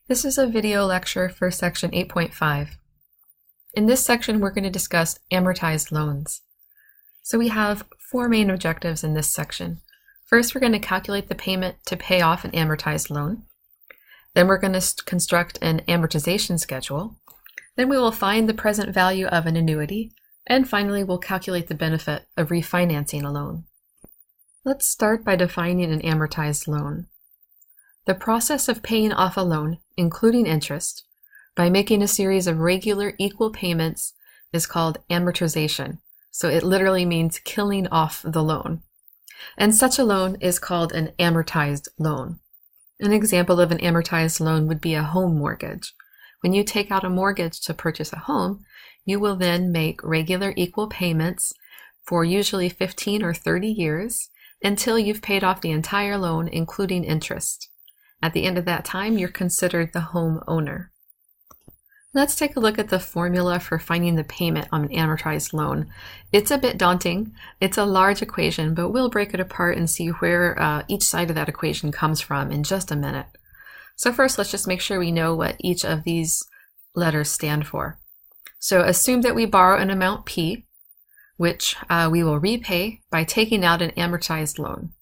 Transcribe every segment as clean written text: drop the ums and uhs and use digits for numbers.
This is a video lecture for section 8.5. In this section, we're going to discuss amortized loans. So we have four main objectives in this section. First, we're going to calculate the payment to pay off an amortized loan. Then we're going to construct an amortization schedule. Then we will find the present value of an annuity. And finally, we'll calculate the benefit of refinancing a loan. Let's start by defining an amortized loan. The process of paying off a loan, including interest, by making a series of regular equal payments is called amortization. So it literally means killing off the loan. And such a loan is called an amortized loan. An example of an amortized loan would be a home mortgage. When you take out a mortgage to purchase a home, you will then make regular equal payments for usually 15 or 30 years until you've paid off the entire loan, including interest. At the end of that time, you're considered the home owner. Let's take a look at the formula for finding the payment on an amortized loan. It's a bit daunting. It's a large equation, but we'll break it apart and see where each side of that equation comes from in just a minute. So first, let's just make sure we know what each of these letters stand for. So assume that we borrow an amount P, which we will repay by taking out an amortized loan.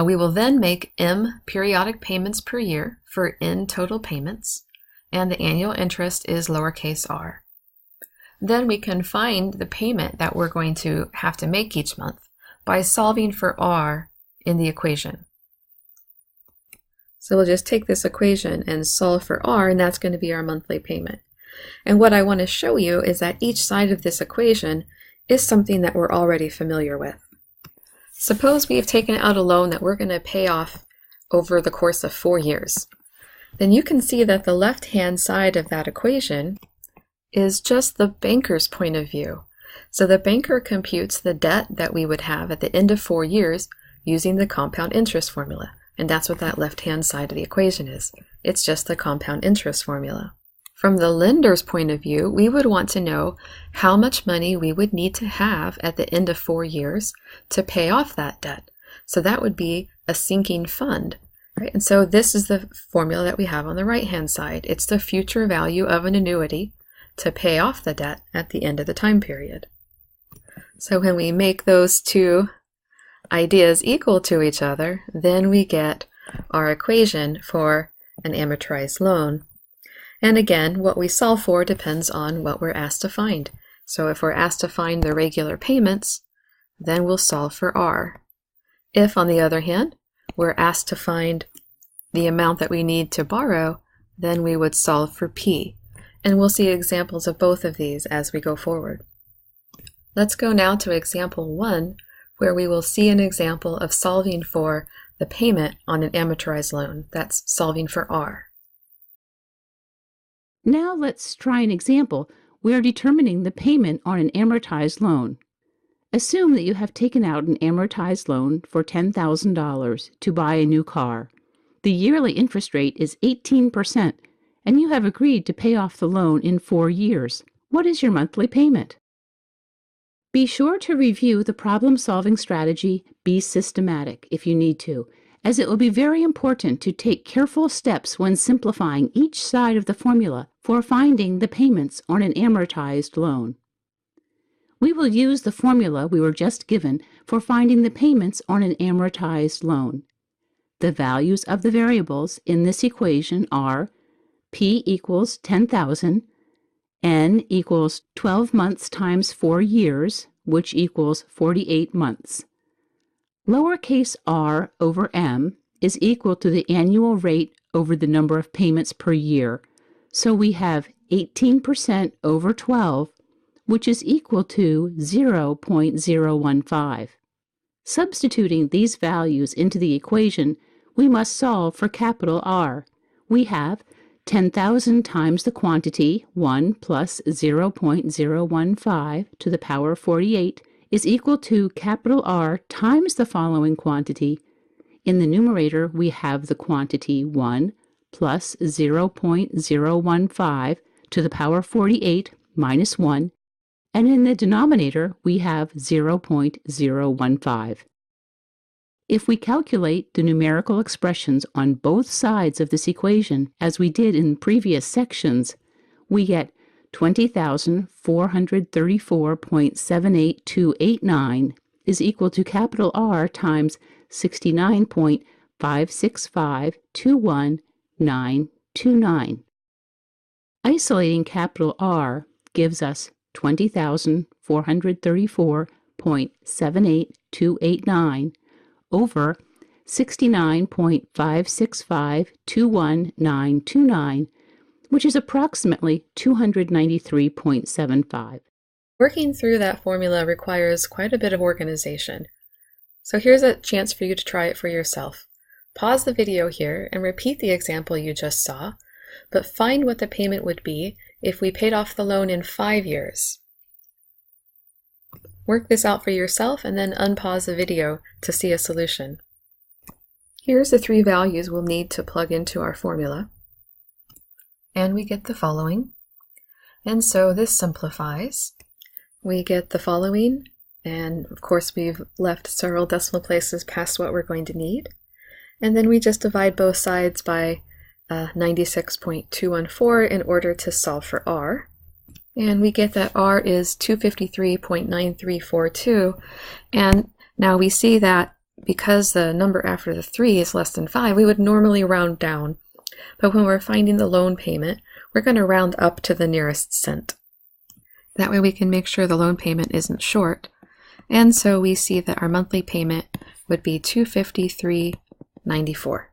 We will then make M periodic payments per year for N total payments, and the annual interest is lowercase r. Then we can find the payment that we're going to have to make each month by solving for r in the equation. So we'll just take this equation and solve for r, and that's going to be our monthly payment. And what I want to show you is that each side of this equation is something that we're already familiar with. Suppose we've taken out a loan that we're going to pay off over the course of 4 years. Then you can see that the left-hand side of that equation is just the banker's point of view. So the banker computes the debt that we would have at the end of 4 years using the compound interest formula. And that's what that left-hand side of the equation is. It's just the compound interest formula. From the lender's point of view, we would want to know how much money we would need to have at the end of 4 years to pay off that debt. So that would be a sinking fund, right? And so this is the formula that we have on the right-hand side. It's the future value of an annuity to pay off the debt at the end of the time period. So when we make those two ideas equal to each other, then we get our equation for an amortized loan. And again, what we solve for depends on what we're asked to find. So if we're asked to find the regular payments, then we'll solve for R. If, on the other hand, we're asked to find the amount that we need to borrow, then we would solve for P. And we'll see examples of both of these as we go forward. Let's go now to example 1, where we will see an example of solving for the payment on an amortized loan. That's solving for R. Now let's try an example where determining the payment on an amortized loan. Assume that you have taken out an amortized loan for $10,000 to buy a new car. The yearly interest rate is 18%, and you have agreed to pay off the loan in 4 years. What is your monthly payment? Be sure to review the problem-solving strategy, Be Systematic, if you need to, as it will be very important to take careful steps when simplifying each side of the formula for finding the payments on an amortized loan. We will use the formula we were just given for finding the payments on an amortized loan. The values of the variables in this equation are P equals 10,000, N equals 12 months times 4 years, which equals 48 months. Lowercase r over m is equal to the annual rate over the number of payments per year, so we have 18% over 12, which is equal to 0.015. Substituting these values into the equation, we must solve for capital R. We have 10,000 times the quantity, 1 plus 0.015 to the power 48, is equal to capital R times the following quantity. In the numerator, we have the quantity 1 plus 0.015 to the power 48 minus 1, and in the denominator, we have 0.015. If we calculate the numerical expressions on both sides of this equation, as we did in previous sections, we get 20,434.78289 is equal to capital R times 69.56521,929. Isolating capital R gives us 20,434.78289 over 69.56521,929, which is approximately 293.75. Working through that formula requires quite a bit of organization. So here's a chance for you to try it for yourself. Pause the video here and repeat the example you just saw, but find what the payment would be if we paid off the loan in 5 years. Work this out for yourself and then unpause the video to see a solution. Here's the 3 values we'll need to plug into our formula. And we get the following. And so this simplifies. We get the following, and of course we've left several decimal places past what we're going to need. And then we just divide both sides by 96.214 in order to solve for R. And we get that R is 253.9342. And now we see that because the number after the 3 is less than 5, we would normally round down. But when we're finding the loan payment, we're going to round up to the nearest cent. That way we can make sure the loan payment isn't short. And so we see that our monthly payment would be $253.94.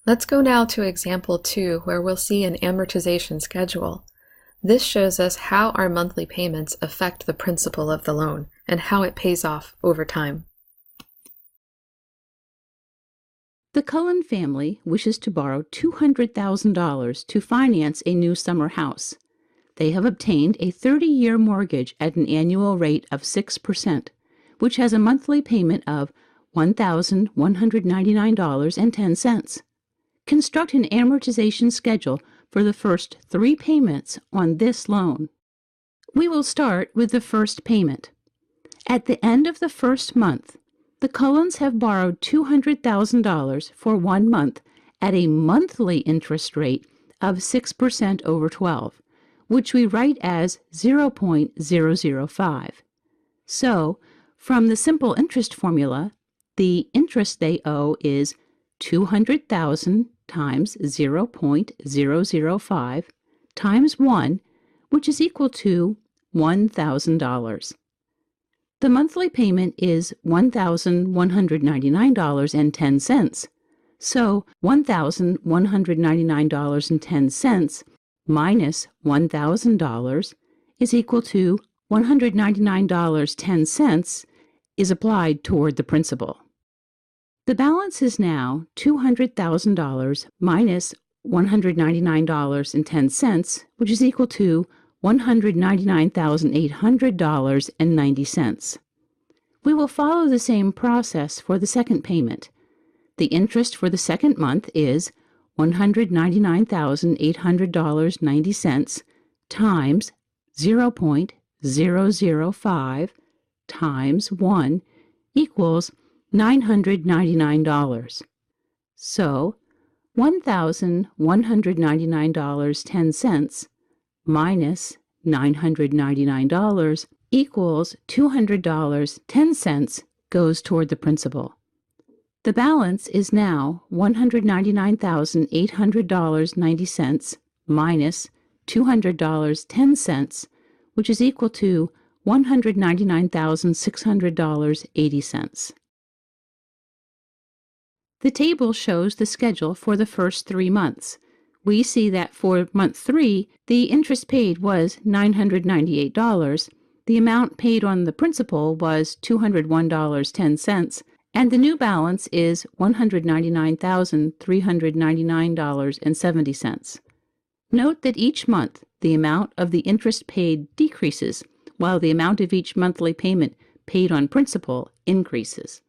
Let's go now to example 2, where we'll see an amortization schedule. This shows us how our monthly payments affect the principal of the loan and how it pays off over time. The Cullen family wishes to borrow $200,000 to finance a new summer house. They have obtained a 30-year mortgage at an annual rate of 6%, which has a monthly payment of $1,199.10. Construct an amortization schedule for the first 3 payments on this loan. We will start with the first payment. At the end of the first month, the Cullens have borrowed $200,000 for 1 month at a monthly interest rate of 6% over 12, which we write as 0.005. So, from the simple interest formula, the interest they owe is $200,000 times 0.005 times 1, which is equal to $1,000. The monthly payment is $1,199.10. So $1,199.10 minus $1,000 is equal to $199.10 is applied toward the principal. The balance is now $200,000 minus $199.10, which is equal to $199,800.90. We will follow the same process for the second payment. The interest for the second month is $199,800.90 times 0.005 times 1 equals $999. So $1,199.10 minus $999 equals $200.10 goes toward the principal. The balance is now $199,800.90 minus $200.10, which is equal to $199,600.80. The table shows the schedule for the first 3 months. We see that for month 3, the interest paid was $998, the amount paid on the principal was $201.10, and the new balance is $199,399.70. Note that each month, the amount of the interest paid decreases, while the amount of each monthly payment paid on principal increases.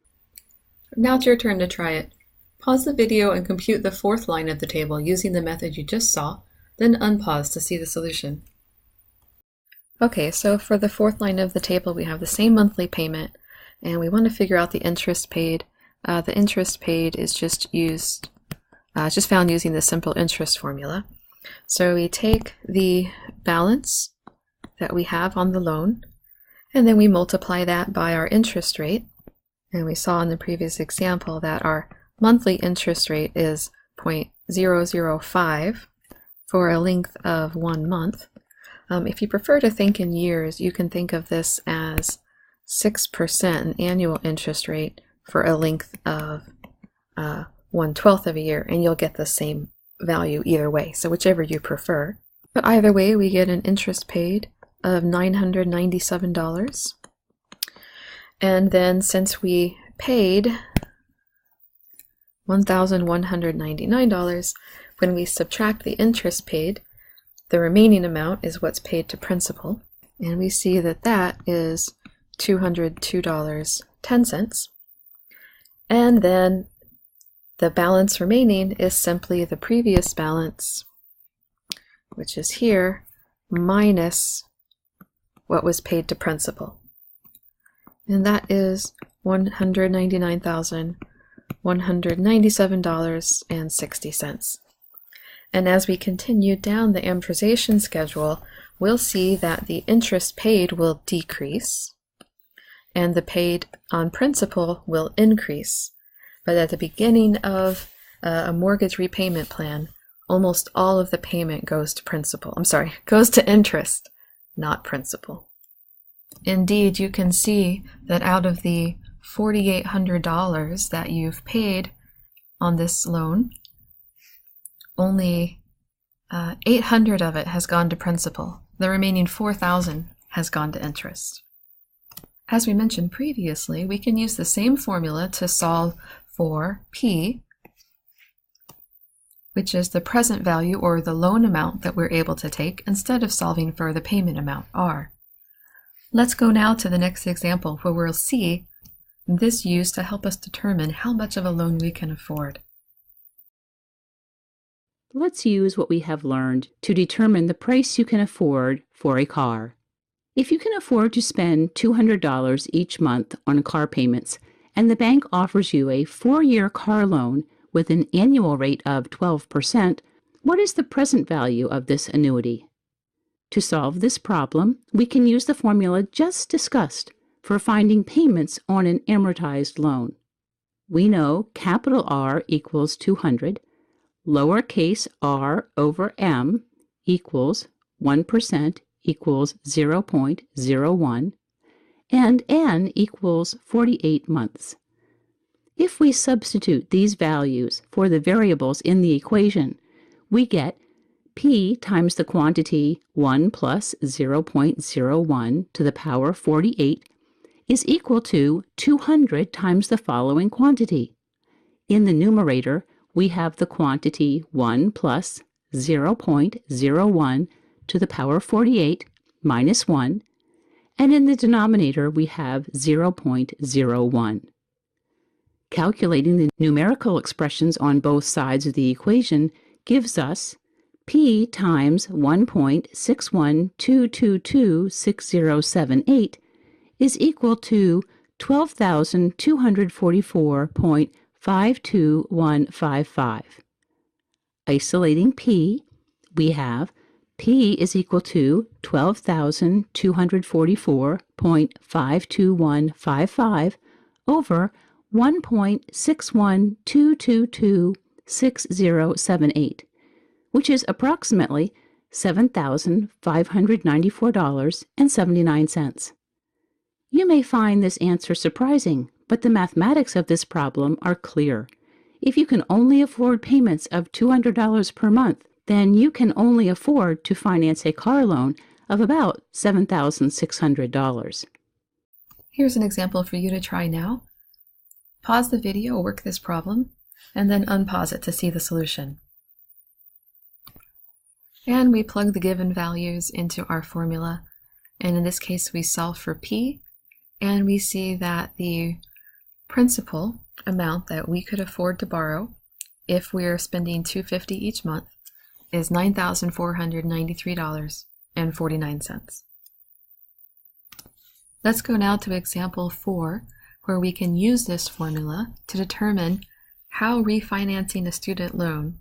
Now it's your turn to try it. Pause the video and compute the 4th line of the table using the method you just saw, then unpause to see the solution. Okay, so for the 4th line of the table we have the same monthly payment, and we want to figure out the interest paid. The interest paid is just found using the simple interest formula. So we take the balance that we have on the loan, and then we multiply that by our interest rate. And we saw in the previous example that our monthly interest rate is 0.005 for a length of 1 month. If you prefer to think in years, you can think of this as 6%, an annual interest rate for a length of 1/12 of a year, and you'll get the same value either way, so whichever you prefer. But either way, we get an interest paid of $997. And then since we paid $1,199, when we subtract the interest paid, the remaining amount is what's paid to principal, and we see that that is $202.10. And then the balance remaining is simply the previous balance, which is here, minus what was paid to principal. And that is $199,197.60. And as we continue down the amortization schedule, we'll see that the interest paid will decrease and the paid on principal will increase. But at the beginning of a mortgage repayment plan, almost all of the payment goes to goes to interest, not principal. Indeed, you can see that out of the $4,800 that you've paid on this loan, only 800 of it has gone to principal. The remaining 4,000 has gone to interest. As we mentioned previously, we can use the same formula to solve for P, which is the present value or the loan amount that we're able to take, instead of solving for the payment amount, R. Let's go now to the next example where we'll see this used to help us determine how much of a loan we can afford. Let's use what we have learned to determine the price you can afford for a car. If you can afford to spend $200 each month on car payments, and the bank offers you a 4-year car loan with an annual rate of 12%, what is the present value of this annuity? To solve this problem, we can use the formula just discussed for finding payments on an amortized loan. We know capital R equals 200, lowercase r over m equals 1% equals 0.01, and n equals 48 months. If we substitute these values for the variables in the equation, we get P times the quantity 1 plus 0.01 to the power 48 is equal to 200 times the following quantity. In the numerator, we have the quantity 1 plus 0.01 to the power 48 minus 1, and in the denominator we have 0.01. Calculating the numerical expressions on both sides of the equation gives us P times 1.61226078 is equal to 12,244.52155. Isolating P, we have P is equal to 12,244.52155 over 1.61226078, which is approximately $7,594.79. You may find this answer surprising, but the mathematics of this problem are clear. If you can only afford payments of $200 per month, then you can only afford to finance a car loan of about $7,600. Here's an example for you to try now. Pause the video, work this problem, and then unpause it to see the solution. And we plug the given values into our formula, and in this case we solve for P, and we see that the principal amount that we could afford to borrow if we're spending $250 each month is $9,493.49. Let's go now to example 4, where we can use this formula to determine how refinancing a student loan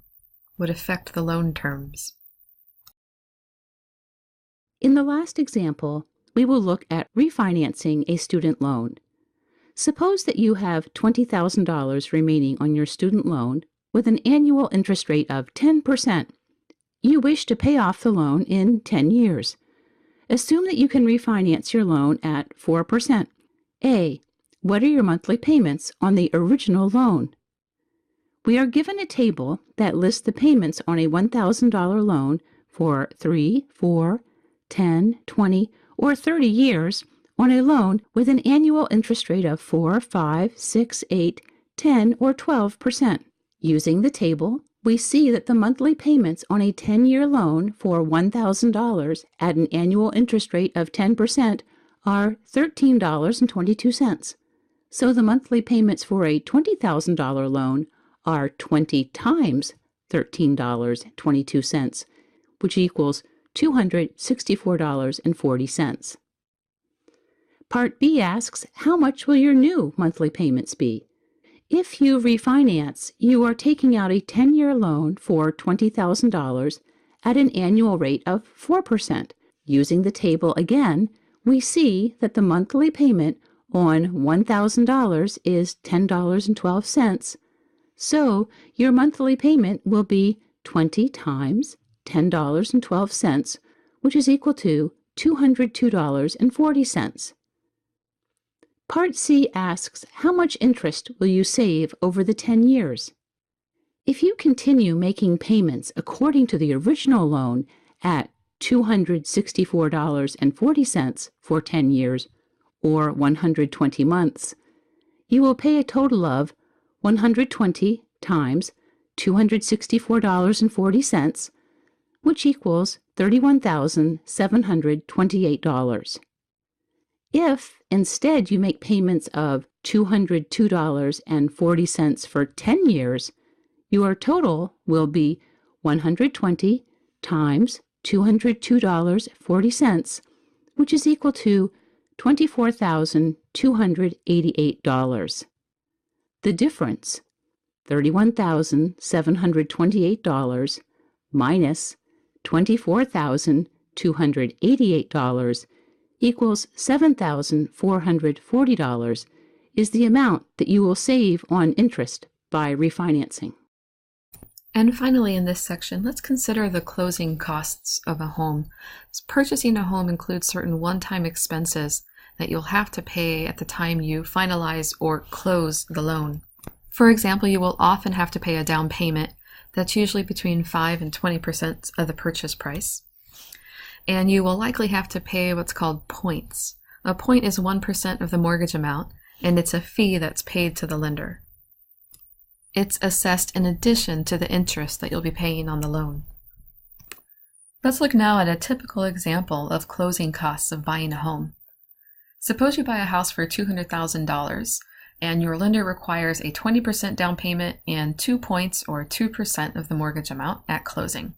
would affect the loan terms. In the last example, we will look at refinancing a student loan. Suppose that you have $20,000 remaining on your student loan with an annual interest rate of 10%. You wish to pay off the loan in 10 years. Assume that you can refinance your loan at 4%. A. What are your monthly payments on the original loan? We are given a table that lists the payments on a $1,000 loan for 3, 4, 10, 20, or 30 years on a loan with an annual interest rate of 4, 5, 6, 8, 10, or 12%. Using the table, we see that the monthly payments on a 10-year loan for $1,000 at an annual interest rate of 10% are $13.22. So the monthly payments for a $20,000 loan are 20 times $13.22, which equals $264.40. Part B asks, how much will your new monthly payments be? If you refinance, you are taking out a 10-year loan for $20,000 at an annual rate of 4%. Using the table again, we see that the monthly payment on $1,000 is $10.12. So your monthly payment will be 20 times $10.12, which is equal to $202.40. Part C asks, how much interest will you save over the 10 years? If you continue making payments according to the original loan at $264.40 for 10 years, or 120 months, you will pay a total of 120 times $264.40, which equals $31,728. If instead you make payments of $202.40 for 10 years, your total will be 120 times $202.40, which is equal to $24,288. The difference, $31,728 minus $24,288 equals $7,440, is the amount that you will save on interest by refinancing. And finally, in this section, let's consider the closing costs of a home. Purchasing a home includes certain one-time expenses that you'll have to pay at the time you finalize or close the loan. For example, you will often have to pay a down payment that's usually between 5 and 20% of the purchase price. And you will likely have to pay what's called points. A point is 1% of the mortgage amount, and it's a fee that's paid to the lender. It's assessed in addition to the interest that you'll be paying on the loan. Let's look now at a typical example of closing costs of buying a home. Suppose you buy a house for $200,000, and your lender requires a 20% down payment and 2 points or 2% of the mortgage amount at closing.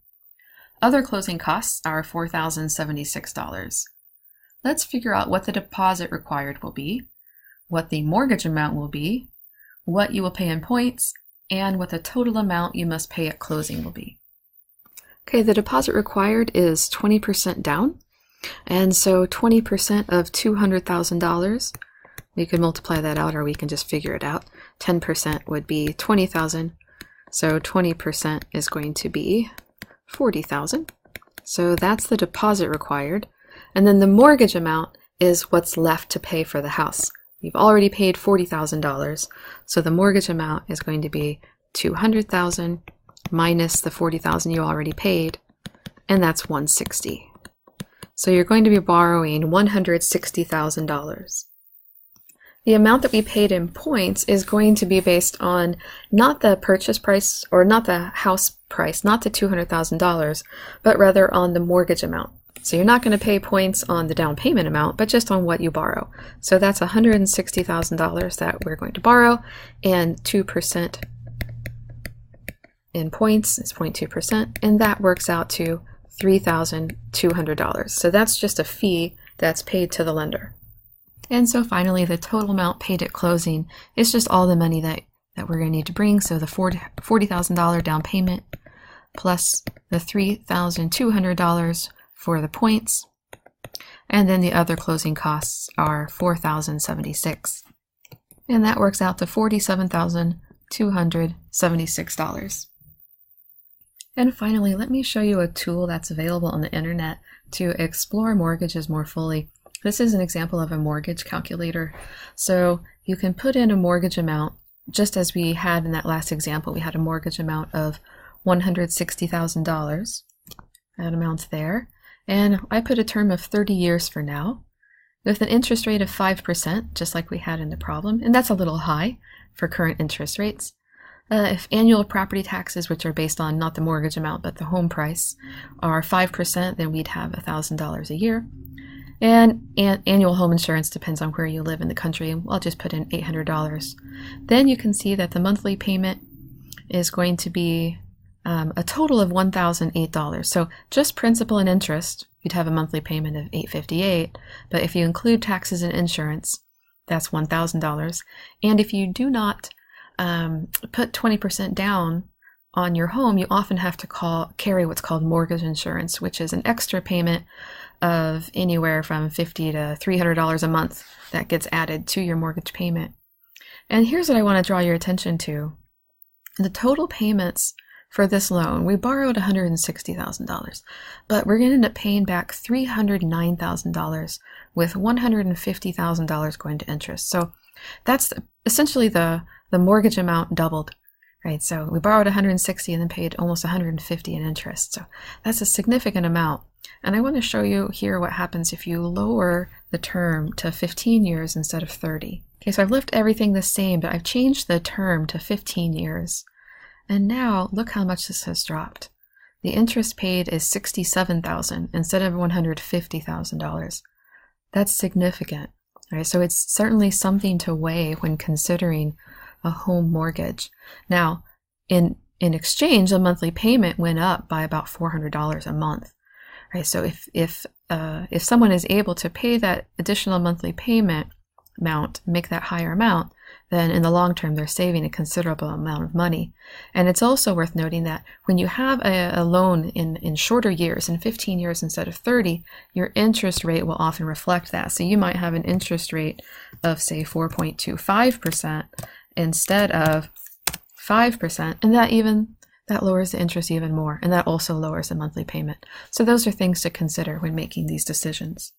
Other closing costs are $4,076. Let's figure out what the deposit required will be, what the mortgage amount will be, what you will pay in points, and what the total amount you must pay at closing will be. Okay, the deposit required is 20% down, and so 20% of $200,000, we could multiply that out or we can just figure it out. 10% would be $20,000, so 20% is going to be $40,000. So that's the deposit required. And then the mortgage amount is what's left to pay for the house. You've already paid $40,000, so the mortgage amount is going to be $200,000 minus the $40,000 you already paid, and that's $160,000. So you're going to be borrowing $160,000. The amount that we paid in points is going to be based on not the purchase price or not the house price, not the $200,000, but rather on the mortgage amount. So you're not going to pay points on the down payment amount, but just on what you borrow. So that's $160,000 that we're going to borrow, and 2% in points is 0.2%, and that works out to $3,200. So that's just a fee that's paid to the lender. And so finally, the total amount paid at closing is just all the money that we're going to need to bring. So the $40,000 down payment plus the $3,200 for the points. And then the other closing costs are $4,076. And that works out to $47,276. And finally, let me show you a tool that's available on the internet to explore mortgages more fully. This is an example of a mortgage calculator. So you can put in a mortgage amount, just as we had in that last example. We had a mortgage amount of $160,000, that amount there. And I put a term of 30 years for now, with an interest rate of 5%, just like we had in the problem. And that's a little high for current interest rates. If annual property taxes, which are based on not the mortgage amount but the home price, are 5%, then we'd have $1,000 a year. And annual home insurance depends on where you live in the country. I'll just put in $800. Then you can see that the monthly payment is going to be a total of $1,008. So just principal and interest, you'd have a monthly payment of $858. But if you include taxes and insurance, that's $1,000. And if you do not put 20% down on your home, you often have to carry what's called mortgage insurance, which is an extra payment of anywhere from $50 to $300 a month that gets added to your mortgage payment. And here's what I want to draw your attention to. The total payments for this loan, we borrowed $160,000, but we're going to end up paying back $309,000 with $150,000 going to interest. So that's essentially the mortgage amount doubled, right? So we borrowed $160 and then paid almost $150 in interest. So that's a significant amount. And I want to show you here what happens if you lower the term to 15 years instead of 30. Okay, so I've left everything the same, but I've changed the term to 15 years. And now look how much this has dropped. The interest paid is $67,000 instead of $150,000. That's significant, right? So it's certainly something to weigh when considering a home mortgage. Now, in exchange, the monthly payment went up by about $400 a month, right? So if someone is able to pay that additional monthly payment amount, make that higher amount, then in the long term they're saving a considerable amount of money. And it's also worth noting that when you have a loan in shorter years, in 15 years instead of 30, your interest rate will often reflect that. So you might have an interest rate of, say, 4.25% instead of 5%, and that lowers the interest even more, and that also lowers the monthly payment. So those are things to consider when making these decisions.